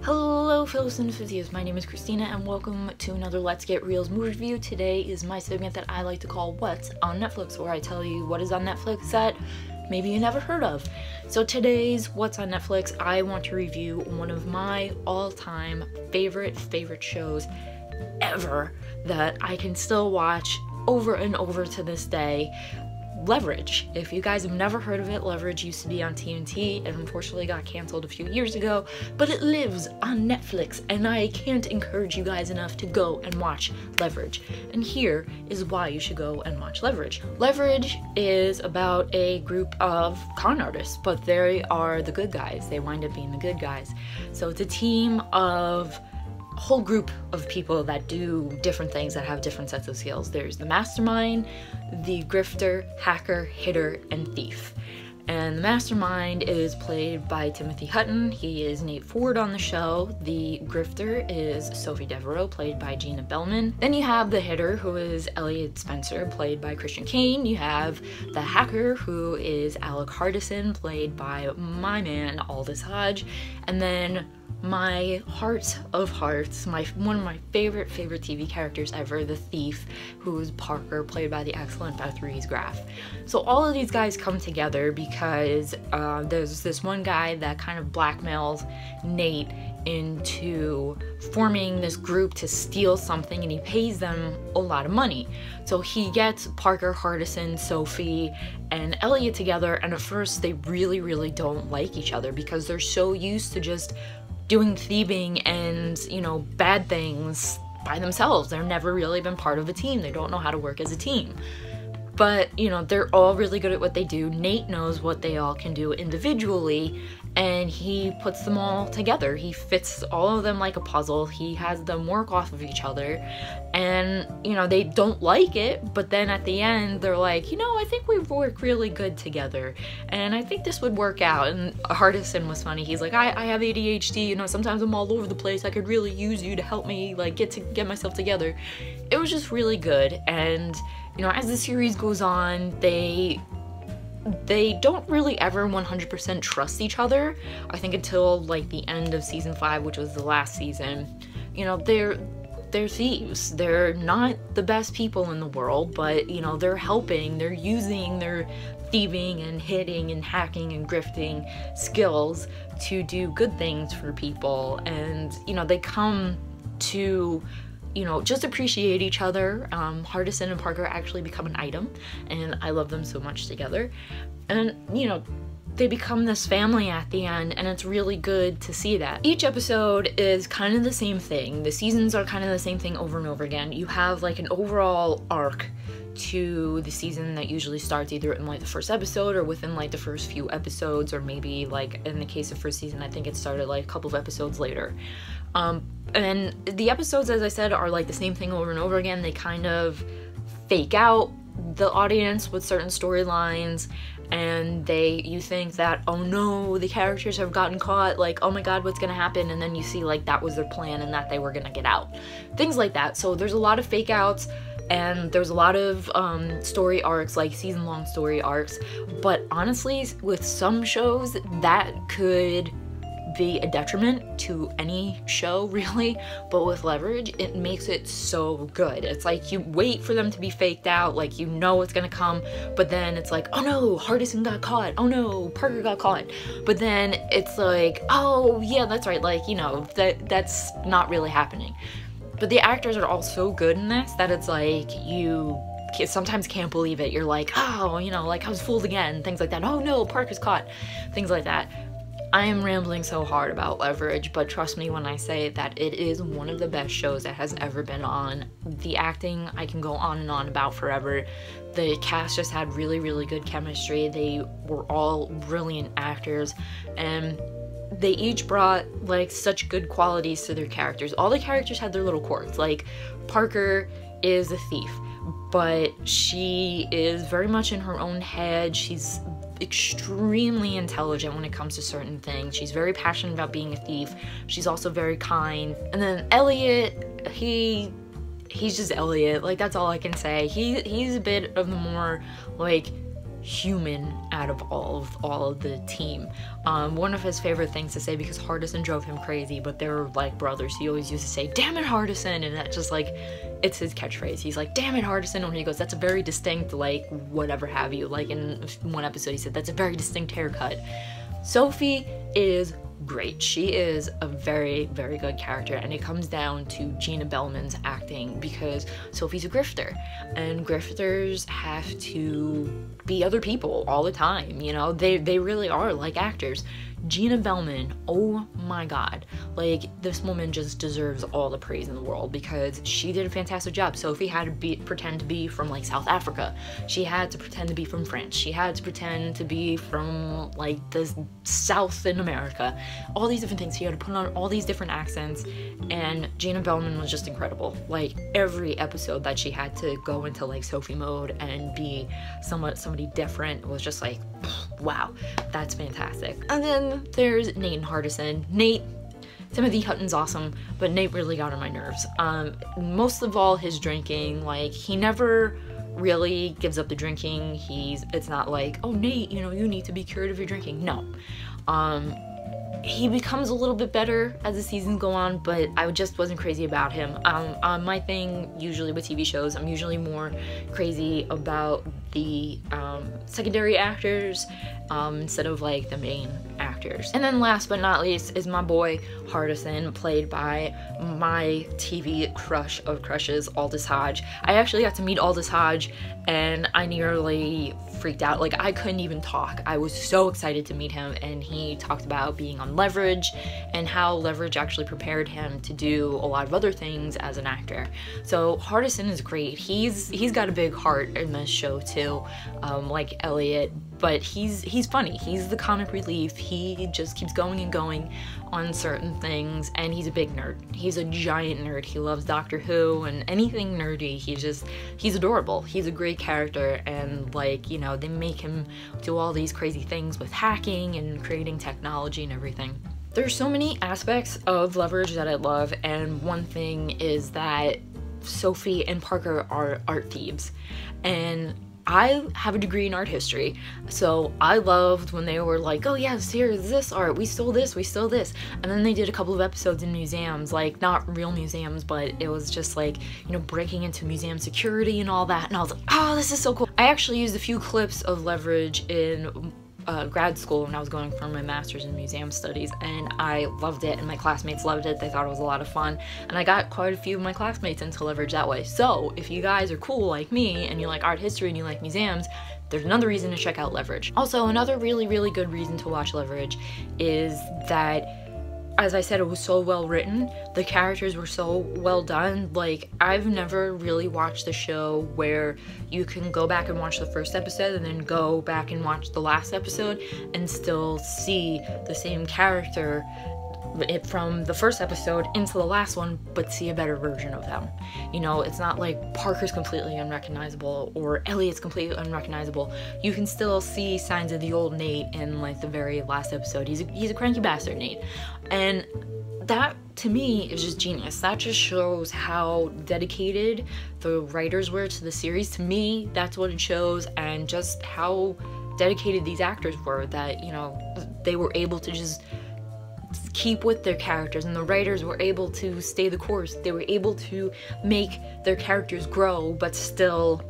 Hello fellow cinephiles, my name is Christina and welcome to another Let's Get Reelz movie review. Today is my segment that I like to call What's on Netflix, where I tell you what is on Netflix that maybe you never heard of. So today's What's on Netflix, I want to review one of my all-time favorite shows ever that I can still watch over and over to this day. Leverage. If you guys have never heard of it, Leverage used to be on TNT and unfortunately got canceled a few years ago, but it lives on Netflix and I can't encourage you guys enough to go and watch Leverage. And here is why you should go and watch Leverage. Leverage is about a group of con artists, but they are the good guys. They wind up being the good guys. So it's a team of a whole group of people that do different things, that have different sets of skills. There's the mastermind, the grifter, hacker, hitter, and thief. And the mastermind is played by Timothy Hutton. He is Nate Ford on the show. The grifter is Sophie Devereaux, played by Gina Bellman. Then you have the hitter, who is Elliot Spencer, played by Christian Kane. You have the hacker, who is Alec Hardison, played by my man Aldous Hodge. And then my heart of hearts, one of my favorite TV characters ever, the thief, who is Parker, played by the excellent Beth Rees-Graff. So all of these guys come together because there's this one guy that kind of blackmails Nate into forming this group to steal something, and he pays them a lot of money. So he gets Parker, Hardison, Sophie, and Elliot together, and at first they really don't like each other because they're so used to just doing thieving and, you know, bad things by themselves. They've never really been part of a team. They don't know how to work as a team. But, you know, they're all really good at what they do. Nate knows what they all can do individually, and he puts them all together. He fits all of them like a puzzle. He has them work off of each other, and, you know, they don't like it, but then at the end, they're like, you know, I think we work really good together, and I think this would work out. And Hardison was funny. He's like, I have ADHD, you know, sometimes I'm all over the place. I could really use you to help me, like, get myself together. It was just really good, and you know, as the series goes on, they don't really ever 100% trust each other. I think until like the end of season 5, which was the last season. You know, they're thieves. They're not the best people in the world, but you know, they're helping. They're using their thieving and hitting and hacking and grifting skills to do good things for people. And you know, they come to, you know, just appreciate each other. Hardison and Parker actually become an item, and I love them so much together. And, you know, they become this family at the end, and it's really good to see that. Each episode is kind of the same thing. The seasons are kind of the same thing over and over again. You have like an overall arc to the season that usually starts either in like the first episode or within like the first few episodes, or maybe like in the case of first season, I think it started like a couple of episodes later. And the episodes, as I said, are like the same thing over and over again. They kind of fake out the audience with certain storylines, and you think that, oh no, the characters have gotten caught, like, oh my god, what's gonna happen? And then you see like that was their plan and that they were gonna get out. Things like that. So there's a lot of fake outs, and there's a lot of story arcs, like season-long story arcs. But honestly, with some shows, that could be a detriment to any show, really. But with Leverage, it makes it so good. It's like you wait for them to be faked out, like you know what's gonna come, but then it's like, oh no, Hardison got caught, oh no, Parker got caught. But then it's like, oh yeah, that's right, like, you know, that's not really happening. But the actors are all so good in this that it's like you sometimes can't believe it. You're like, oh, you know, like I was fooled again, things like that. Oh no, Parker's caught, things like that. I am rambling so hard about Leverage, but trust me when I say that it is one of the best shows that has ever been on. The acting, I can go on and on about forever. The cast just had really good chemistry. They were all brilliant actors, and they each brought like such good qualities to their characters. All the characters had their little quirks. Like Parker is a thief, but she is very much in her own head. She's extremely intelligent when it comes to certain things. She's very passionate about being a thief. She's also very kind. And then Elliot, he's just Elliot. Like, that's all I can say. He's a bit of the more like human out of all of the team. One of his favorite things to say, because Hardison drove him crazy, but they were like brothers, he always used to say, "Damn it, Hardison," and that just like, it's his catchphrase. He's like, "Damn it, Hardison," when he goes, "That's a very distinct, like, whatever have you." Like in one episode he said, "That's a very distinct haircut." Sophie is great. She is a very, very good character, and it comes down to Gina Bellman's acting, because Sophie's a grifter, and grifters have to be other people all the time, you know? They really are like actors. Gina Bellman, oh my god, like, this woman just deserves all the praise in the world, because she did a fantastic job. Sophie had to pretend to be from, like, South Africa. She had to pretend to be from France. She had to pretend to be from, like, the South in America. All these different things. She had to put on all these different accents, and Gina Bellman was just incredible. Like, every episode that she had to go into, like, Sophie mode and be somebody different was just like, wow, that's fantastic. And then there's Nate and Hardison. Nate, Timothy Hutton's awesome, but Nate really got on my nerves. Most of all, his drinking, like, he never really gives up the drinking. It's not like, "Oh, Nate, you know, you need to be cured of your drinking." No. He becomes a little bit better as the seasons go on, but I just wasn't crazy about him. My thing usually with TV shows, I'm usually more crazy about the secondary actors instead of, like, the main actors. And then last but not least is my boy Hardison, played by my TV crush of crushes, Aldous Hodge. I actually got to meet Aldous Hodge, and I nearly freaked out. Like, I couldn't even talk. I was so excited to meet him, and he talked about being on Leverage and how Leverage actually prepared him to do a lot of other things as an actor. So Hardison is great. He's got a big heart in this show too, like Elliot, but he's funny. He's the comic relief. He just keeps going and going on certain things, and he's a big nerd. He's a giant nerd. He loves Doctor Who and anything nerdy. He's adorable. He's a great character, and, like, you know, they make him do all these crazy things with hacking and creating technology and everything. There's so many aspects of Leverage that I love, and one thing is that Sophie and Parker are art thieves, and I have a degree in art history, so I loved when they were like, "Oh yes, here's this art, we stole this, and then they did a couple of episodes in museums, like, not real museums, but it was just like, you know, breaking into museum security and all that, and I was like, oh, this is so cool. I actually used a few clips of Leverage in grad school when I was going for my master's in museum studies, and I loved it, and my classmates loved it. They thought it was a lot of fun, and I got quite a few of my classmates into Leverage that way. So if you guys are cool like me and you like art history and you like museums, there's another reason to check out Leverage. Also, another really, really good reason to watch Leverage is that, as I said, it was so well written. The characters were so well done. Like, I've never really watched the show where you can go back and watch the first episode and then go back and watch the last episode and still see the same character from the first episode into the last one, but see a better version of them. You know, it's not like Parker's completely unrecognizable or Elliot's completely unrecognizable. You can still see signs of the old Nate in, like, the very last episode. He's a cranky bastard, Nate. And that, to me, is just genius. That just shows how dedicated the writers were to the series. To me, that's what it shows, and just how dedicated these actors were, that, you know, they were able to just keep with their characters, and the writers were able to stay the course. They were able to make their characters grow, but still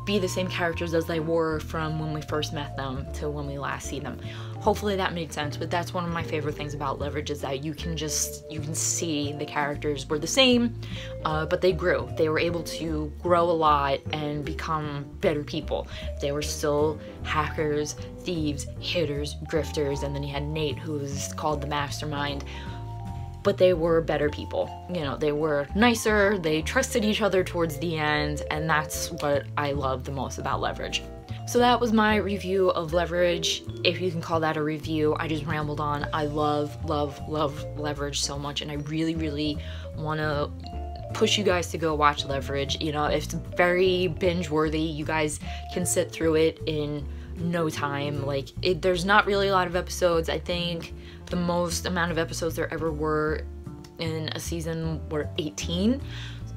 be the same characters as they were from when we first met them to when we last see them. Hopefully that made sense, but that's one of my favorite things about Leverage, is that you can see the characters were the same, but they grew. They were able to grow a lot and become better people. They were still hackers, thieves, hitters, grifters, and then you had Nate, who was called the mastermind, but they were better people. You know, they were nicer, they trusted each other towards the end, and that's what I love the most about Leverage. So that was my review of Leverage, if you can call that a review. I just rambled on. I love, love, love Leverage so much, and I really, really want to push you guys to go watch Leverage. You know, it's very binge-worthy. You guys can sit through it in no time. Like, there's not really a lot of episodes. I think the most amount of episodes there ever were in a season were 18.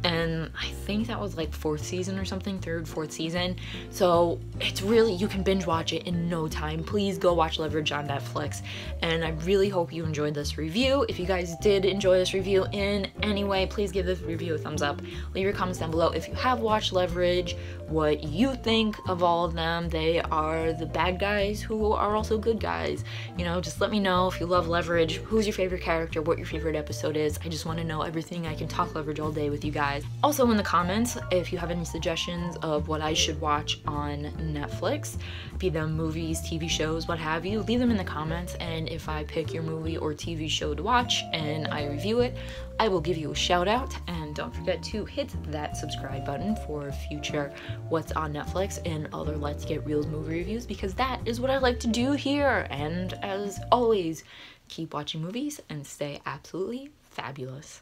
and I think that was like 4th season or something, 3rd, 4th season. So it's really, you can binge watch it in no time. Please go watch Leverage on Netflix, and I really hope you enjoyed this review. If you guys did enjoy this review in any way, please give this review a thumbs up. Leave your comments down below if you have watched Leverage, what you think of all of them. They are the bad guys who are also good guys. You know, just let me know if you love Leverage, who's your favorite character, what your favorite episode is. I just want to know everything. I can talk Leverage all day with you guys. Also in the comments, if you have any suggestions of what I should watch on Netflix, be them movies, TV shows, what have you, leave them in the comments, and if I pick your movie or TV show to watch and I review it, I will give you a shout out. And don't forget to hit that subscribe button for future What's on Netflix and other Let's Get Reelz movie reviews, because that is what I like to do here. And as always, keep watching movies and stay absolutely fabulous.